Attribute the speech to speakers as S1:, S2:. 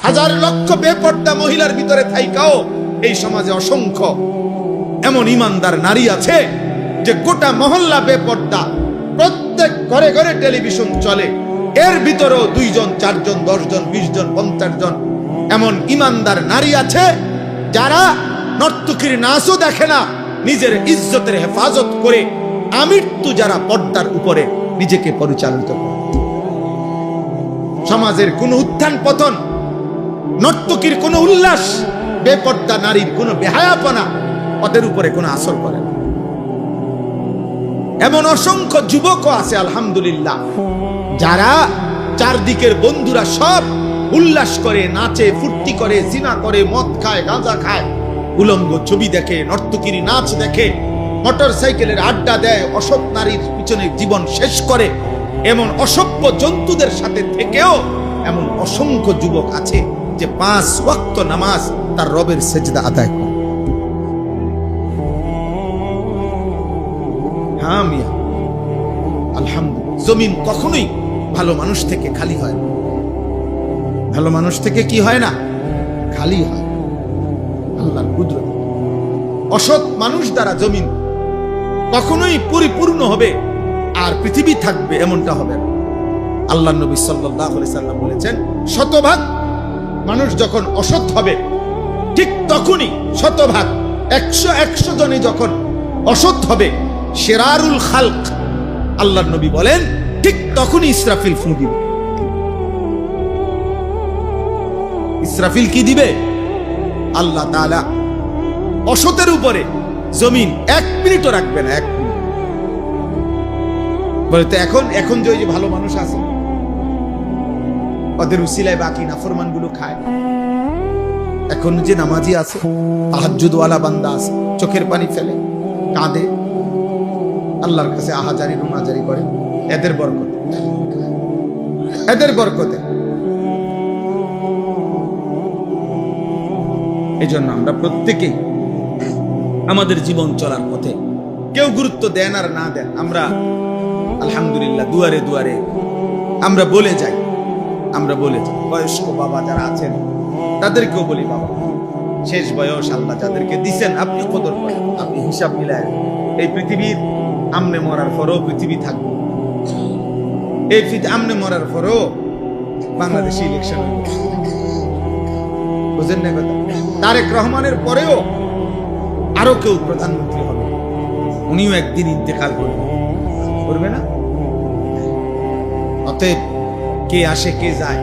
S1: হাজার লক্ষ বেপর্দা মহিলার ভিতরে থাইকাও এই সমাজে অসংখ্য এমন ইমানদার নারী আছে যে গোটা মহল্লা বেপর্দা, প্রত্যেক ঘরে ঘরে টেলিভিশন চলে, এর ভিতরেও 2 জন 4 জন 10 জন 20 জন 50 জন এমন ইমানদার নারী আছে যারা নর্তকীর নাচও দেখে না, নিজের ইজ্জতের হেফাজত করে আমৃত্যু যারা পর্দার উপরে নিজেকে পরিচালিত করে। সমাজের কোন উত্থান পতন, নর্তকীর কোন উল্লাস, বেপর্দা নারীর কোন বেহায়াপনা ওদের উপরে কোনো আসর করে না। এমন অসংখ্য যুবকও আছে আলহামদুলিল্লাহ যারা চারদিকের বন্ধুরা সব উল্লাস করে, নাচে, ফুর্তি করে, জিনা করে, মদ খায়, গাঁজা খায়, উলঙ্গ ছবি দেখে, নর্তকীর নাচ দেখে, মোটর সাইকেলের আড্ডা দেয়, অসৎ নারীর পিছনে জীবন শেষ করে, এমন অসভ্য জন্তুদের সাথে থেকেও এমন অসংখ্য যুবক আছে যে 5 ওয়াক্ত নামাজ তার রবের সেজদা আদায় করে। হ্যাঁ মিয়া, আলহামদুলিল্লাহ। জমিন কখনোই ভালো মানুষ থেকে খালি হয় না। ভালো মানুষ থেকে কি হয় না? খালি হয়। আল্লাহর কুদরত। অসৎ মানুষ দ্বারা জমিন কখনোই পরিপূর্ণ হবে আর পৃথিবী থাকবে এমনটা হবে না। আল্লাহর নবী সাল্লাল্লাহু আলাইহি সাল্লাম বলেছেন, শতভাগ মানুষ যখন অসৎ হবে ঠিক তখনই, শতভাগ 100 জনই যখন অসৎ হবে, শিরারুল খালক, আল্লাহর নবী বলেন ঠিক তখনই ইসরাফিল ফু দিবে। ইসরাফিল কি দিবে? আল্লাহ তাআলা অসতের উপরে জমিন 1 মিনিটও রাখবে না। 1 মিনিট বলে তো এখন যে ওই যে ভালো মানুষ আছে ওদের উসিলায় বাকি নাফরমান গুলো খায়, এখন যে নামাজি আছে, তাহাজ্জুদওয়ালা বান্দা আছে, চোখের পানি ফেলে, কাঁদে, আল্লাহর কাছে আহাজারি রুনাজারি করে, এদের বরকতে, এদের বরকতে। এই জন্য আমরা প্রত্যেকেই আমাদের জীবন চলার পথে কেউ গুরুত্ব দেন আর না দেন, আমরা আলহামদুলিল্লাহ দুয়ারে দুয়ারে আমরা বলে যাই। বয়স্ক বাবা যারা আছেন তাদেরকেও বলি, বাবা শেষ বয়স আল্লাহ যাদেরকে দিচ্ছেন আপনি কদর করেন, আপনি হিসাব মিলায়। এই পৃথিবীর আমনে মরার পরও পৃথিবী থাকবে, এই আমনে মরার পরও বাংলাদেশে ইলেকশন, বুঝেন না কথা? তারেক রহমানের পরেও আরো কেউ প্রধানমন্ত্রী হবে, উনিও একদিন ইন্তেকাল করবে না? অতএব কে আসে কে যায়